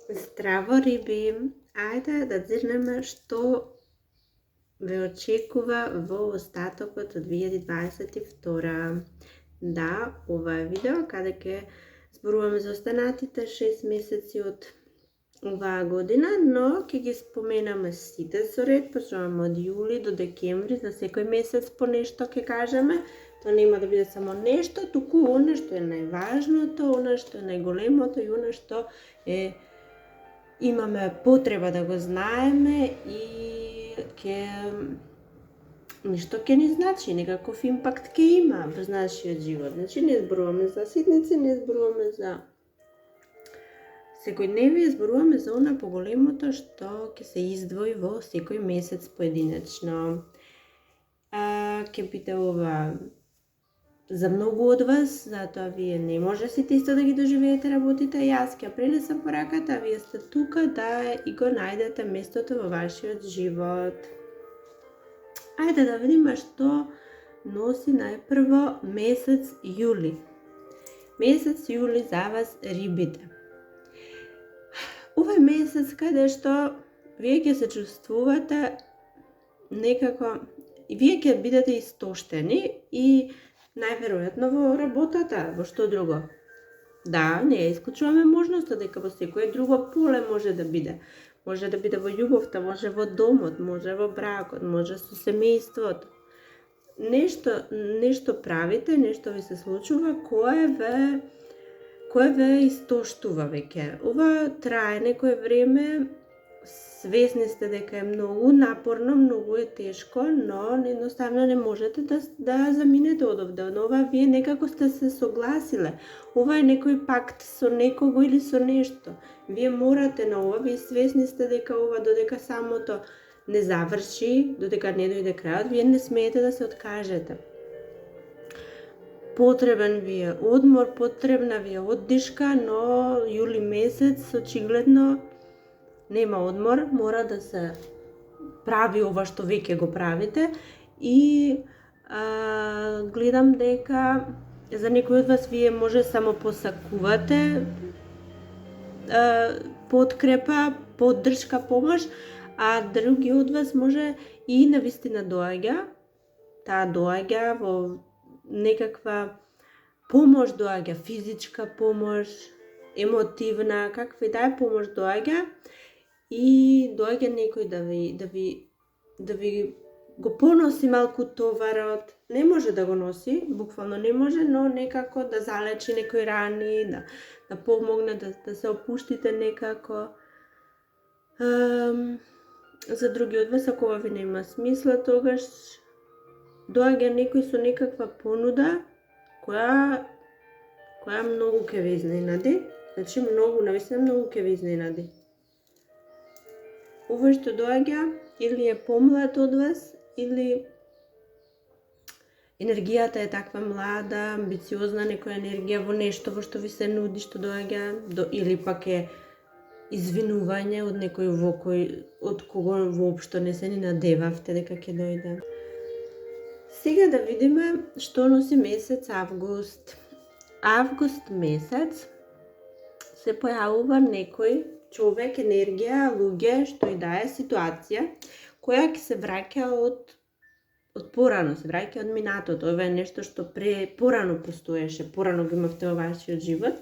Здраво, риби! Ајде да зирнеме што ве очекува во остатокот од 2022. Да, ова е видео каде ќе зборуваме за останатите 6 месеци од оваа година, но ќе ги споменаме сите со ред, почнуваме од јули до декември, за секој месец по нешто ќе кажеме. Тоа нема да биде само нешто, туку она што е најважното, она што е најголемото и она што е имаме потреба да го знаеме и нешто ќе ни значи, некаков импакт ќе има во нашиот живот. Значи не зборуваме за ситници, не зборуваме за секојдневие, зборуваме за она поголемото што ќе се издвои во секој месец поединечно. Ќе биде ова за многу од вас, затоа вие не може сите исто да ги доживеете работите, јас ќе пренесам пораката, а вие сте тука да и го најдете местото во вашиот живот. Ајде да видиме што носи најпрво месец јули. Месец јули за вас, рибите. Овој месец каде што вие ќе се чувствувате некако, вие ќе бидете истоштени и најверојатно во работата, во што друго. Да, не ја исклучуваме можноста дека во секое друго поле може да биде. Може да биде во љубовта, може во домот, може во бракот, може со семејството. Нешто правите, нешто ви се случува кое ве истоштува веќе. Ова трае некое време, свесни сте дека е многу напорно, многу е тешко, но едноставно не можете да заминете од овде. Но ова вие некако сте се согласиле. Ова е некој пакт со некого или со нешто. Вие морате на ова, вие свесни сте дека ова додека самото не заврши, додека не дојде крајот, вие не смеете да се откажете. Потребен ви е одмор, потребна ви е оддишка, но јули месец очигледно нема одмор, мора да се прави ова што веќе го правите и гледам дека за некој од вас вие може само посакувате подкрепа, поддршка, помош, а други од вас може и навистина доаѓа. Таа доаѓа во некаква помош, доаѓа физичка помош, емотивна, каква и да е помош доаѓа. И доаѓа некој да ви го поноси малку товарот. Не може да го носи, буквално не може, но некако да залечи некои рани, да помогне да се опуштите некако. За други од вас, ако ова ви нема смисла, тогаш доаѓа некој со некаква понуда која многу ќе ве изненади. Значи навистина многу ќе ве изненади. Овој што доаѓа или е помлад од вас, или енергијата е таква млада, амбициозна, некоја енергија во нешто во што ви се нуди, што доаѓа, или пак е извинување од некој од кого воопшто не се ни надевавте дека ќе дојде. Сега да видиме што носи месец август. Август месец се појавува некој човек, енергија, луѓе, што и да е ситуација, која ќе се враќа од порано, се враќа од минатото. Ова е нешто што порано постоеше, порано го имавте во вашиот живот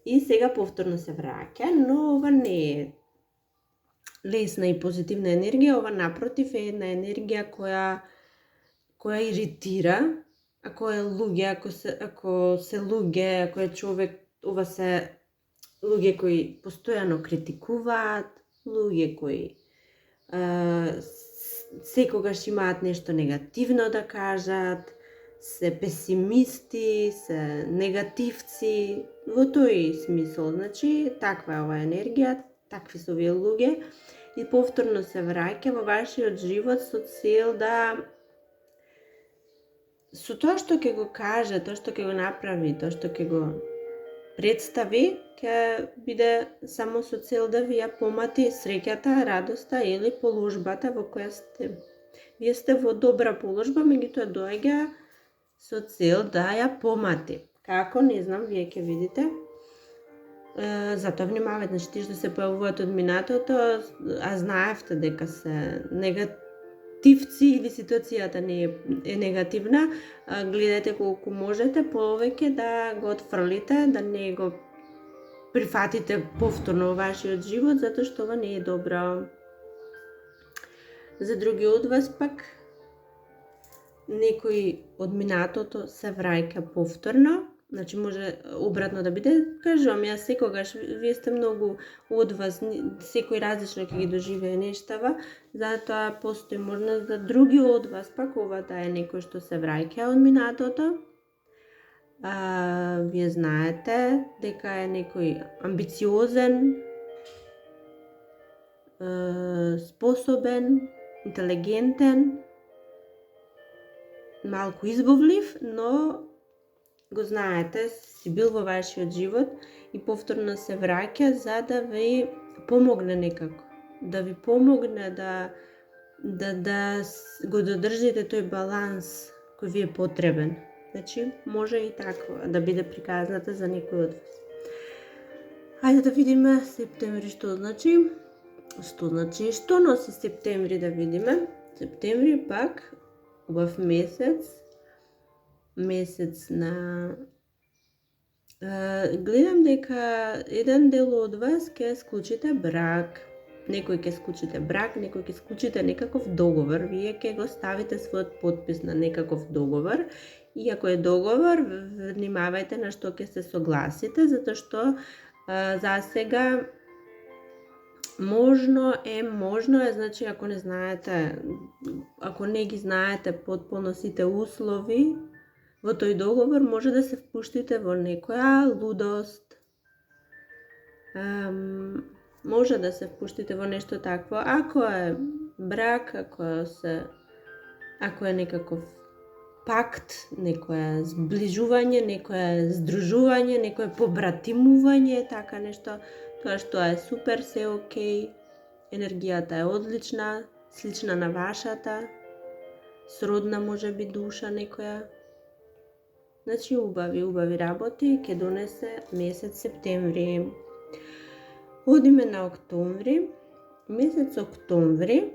и сега повторно се враќа, но ова не е лесна и позитивна енергија, ова напротив е една енергија која иритира. Ако е луѓе, ако се луѓе, ако е човек, ова се луѓе кои постојано критикуваат, луѓе кои секогаш имаат нешто негативно да кажат, се песимисти, се негативци, во тој смисол. Значи, таква е оваа енергија, такви се овие луѓе и повторно се враќа во вашиот живот со цел да со тоа што ќе го каже, тоа што ќе го направи, тоа што ќе го представи, ќе биде само со цел да ви ја помати среќата, радоста или положбата во која сте. Вие сте во добра положба, меѓутоа доаѓа со цел да ја помати. Како, не знам, вие ќе видите. Затоа внимавајте, значи тие што се појавуваат од минатото, а знаевте дека се негативци или ситуацијата не е негативна, гледајте колку можете повеќе да го отфрлите, да не го прифатите повторно во вашиот живот, затоа што ова не е добро. За други од вас пак, некој од минатото се враќа повторно, значи може обратно да биде, кажувам јас секогаш, вие сте многу од вас, секој различно ќе ги доживее нештава, затоа постои можност да други од вас пак ова да е некој што се враќа од минатото. Вие знаете дека е некој амбициозен, способен, интелигентен, малку избавлив, но го знаете, си бил во вашиот живот и повторно се враќа за да ви помогне некако, да ви помогне да го додржите тој баланс кој ви е потребен. Значи, може и такво да биде приказната за некој од вас. Хајде да видиме септември што значи. Што носи септември да видиме? Септември пак убав месец на... гледам дека еден дел од вас ќе склучите брак. Некој ќе склучите брак, некој ќе склучите некаков договор. Вие ќе го ставите својот подпис на некаков договор. И ако е договор, внимавајте на што ќе се согласите, затоа што за сега можно е, значи ако не знаете, ако не ги знаете потполно сите услови во тој договор, може да се впуштите во некоја лудост. Може да се впуштите во нешто такво. Ако е брак, ако е некаков пакт, некое зближување, некое здружување, некое побратимување, така нешто, тоа што е супер, се окей, енергијата е одлична, слична на вашата, сродна може би душа некоја. Значи убави работи ќе донесе месец септември. Одиме на октомври. Месец октомври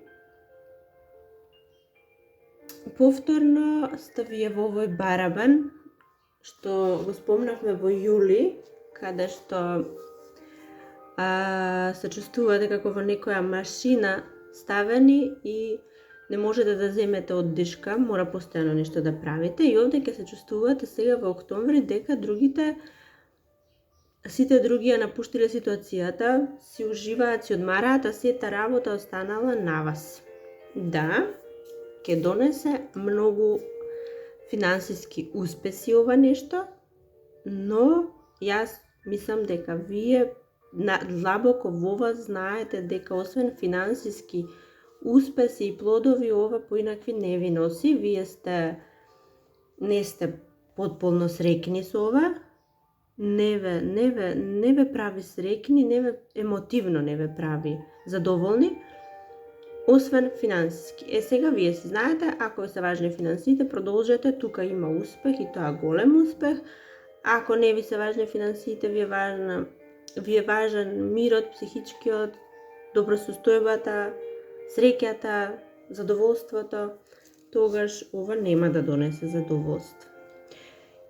повторно сте вие во овој барабан, што го спомнавме во јули, каде што се чувствувате како во некоја машина ставени и не можете да земете оддишка, мора постојано нешто да правите. И овде ќе се чувствувате сега во октомври дека сите други ја напуштиле ситуацијата, си уживаат, си одмараат, а сета работа останала на вас. Да, ќе донесе многу финансиски успеси ова нешто, но јас мислам дека вие длабоко во вас знаете дека освен финансиски успеси и плодови, ова поинакви не ви носи. Вие не сте потполно среќни со ова, не ве прави среќни, емотивно не ве прави задоволни, освен финансиски. Сега вие си знаете, ако се важни финансите, продолжете, тука има успех и тоа голем успех. Ако не ви се важни финансите, ви е важен мирот, психичкиот, добросостојбата, среќата, задоволството, тогаш ова нема да донесе задоволство.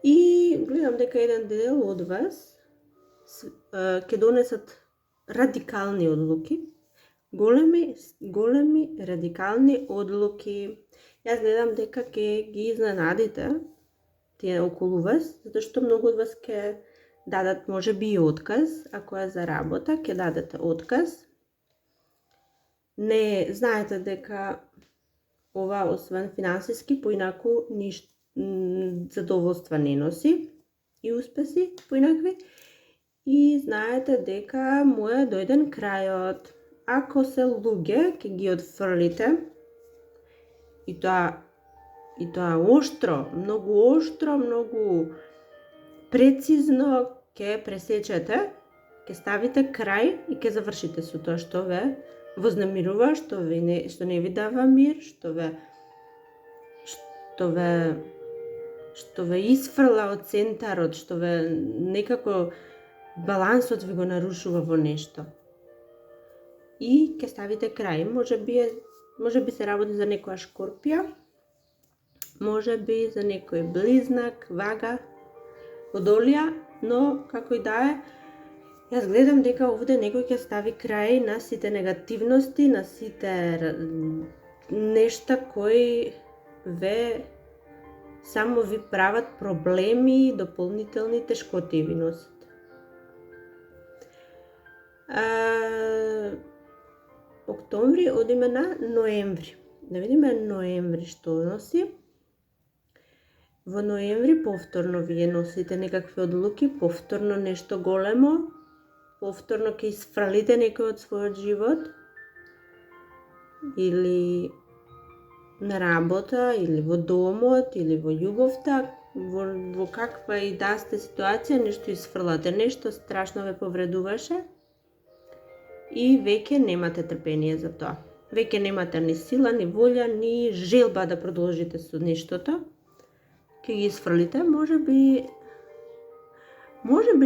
И гледам дека еден дел од вас ќе донесат радикални одлуки, големи радикални одлуки. Јас гледам дека ќе ги изненадите тие околу вас, затоа што многу од вас ќе дадат може би и отказ, ако е за работа, ќе дадете отказ. Не знаете дека ова освен финансиски поинаку задоволства не носи и успеси поинакви. И знаете дека му е дојден крајот. Ако се луѓе, ќе ги отфрлите и тоа оштро, многу прецизно ќе пресечете, ќе ставите крај и ќе завршите со тоа што ве вознемирува, што не ви дава мир, што ве изфрла од центарот, што ве некако балансот ви го нарушува во нешто. И ќе ставите крај. Може би се работи за некоја шкорпија, може би за некој близнак, вага, водолија, но како и да е, јас гледам дека овде некој ќе стави крај на сите негативности, на сите нешта кои само ви прават проблеми, дополнителни тешкоти ви носат. Октомври одиме на ноември. Да видиме ноември што носи. Во ноември повторно вие носите некакви одлуки, повторно нешто големо, повторно ќе isfrалите некој од својот живот, или на работа, или во домот, или во љубовта, во каква и да сте ситуација, нешто isfрлате, нешто страшно ве повредуваше и веќе немате трпение за тоа. Веќе немате ни сила, ни волја, ни желба да продолжите со нештото. Ќе ги isfрлите, може би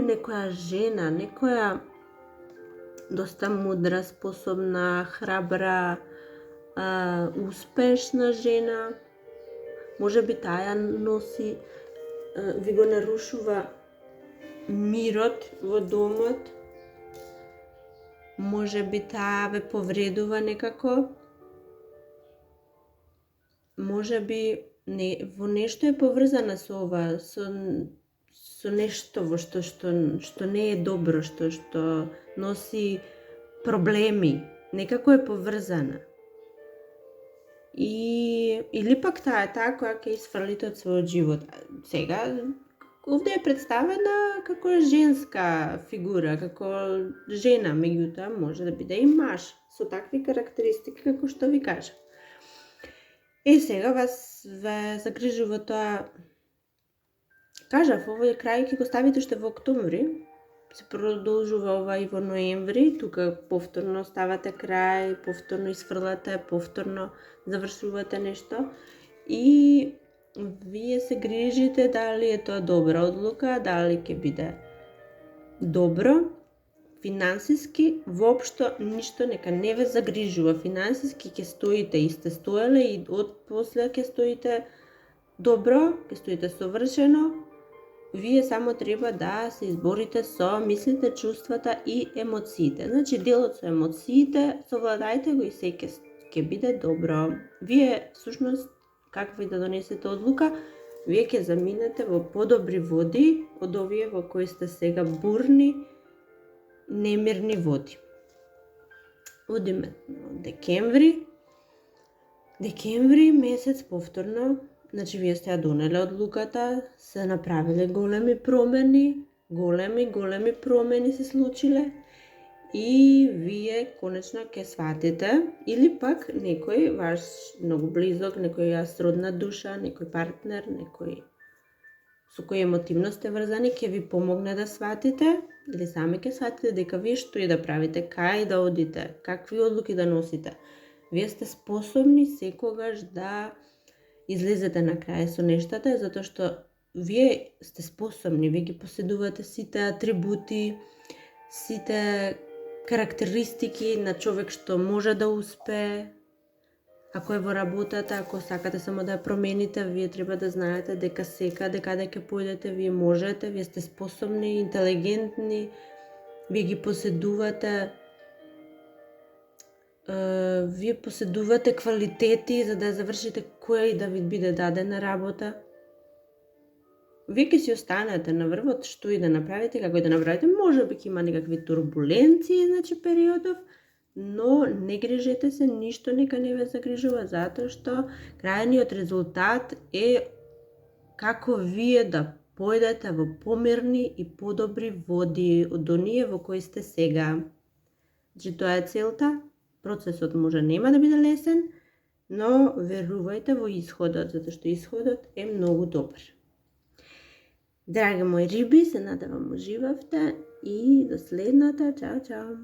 некоја жена, некоја доста мудра, способна, храбра, успешна жена, може би таа носи, ви го нарушува мирот во домот, може би таа ве повредува некако, може би во нешто е поврзана со ова, со нешто во што не е добро, што носи проблеми, некако е поврзана. Или пак таа е таа која ќе isfрлите од својот живот. Сега, овде е представена како женска фигура, како жена, меѓутоа може да биде и маж, со такви карактеристики како што ви кажам. Сега вас ве загрижува тоа. Кажав, овој крај ќе го ставите уште во октомври, се продолжува ова и во ноември, тука повторно ставате крај, повторно isfрлате, повторно завршувате нешто и вие се грижите дали е тоа добра одлука, дали ќе биде добро, финансиски, воопшто ништо нека не ве загрижува. Финансиски ќе стоите и сте стоеле и од после ќе стоите добро, ќе стоите совршено. Вие само треба да се изборите со мислите, чувствата и емоциите. Значи, делот со емоциите, совладајте го и се ќе биде добро. Вие, всушност, каква и да донесете одлука, вие ќе заминете во подобри води од овие во кои сте сега бурни, немирни води. Одиме декември. Декември месец повторно, значи вие сте ја донеле одлуката, се направиле големи промени, големи промени се случиле и вие конечно ќе сватите, или пак некој ваш многу близок, некоја сродна душа, некој партнер, некој со кој емотивно сте врзани, ќе ви помогне да сватите, или сами ќе сватите дека вие што и да правите, кај да одите, какви одлуки да носите. Вие сте способни секогаш да излезете на крај со нештата, затоа што вие сте способни, вие ги поседувате сите атрибути, сите карактеристики на човек што може да успее. Ако е во работата, ако сакате само да ја промените, вие треба да знаете дека секаде каде ќе појдете, вие можете, вие сте способни, интелигентни, вие ги поседувате, вие поседувате квалитети за да завршите која и да ви биде дадена работа. Вие ќе си останете на врвот, што и да направите, како и да направите, може би ќе има некакви турбуленции, значи периодов, но не грижете се, ништо нека не ве загрижува, затоа што крајниот резултат е како вие да појдете во помирни и подобри води од оние во кои сте сега. Значи тоа е целта. Процесот може нема да биде лесен, но верувајте во исходот, затоа што исходот е многу добар. Драги мои риби, се надевам уживавте и до следната. Чао, чао!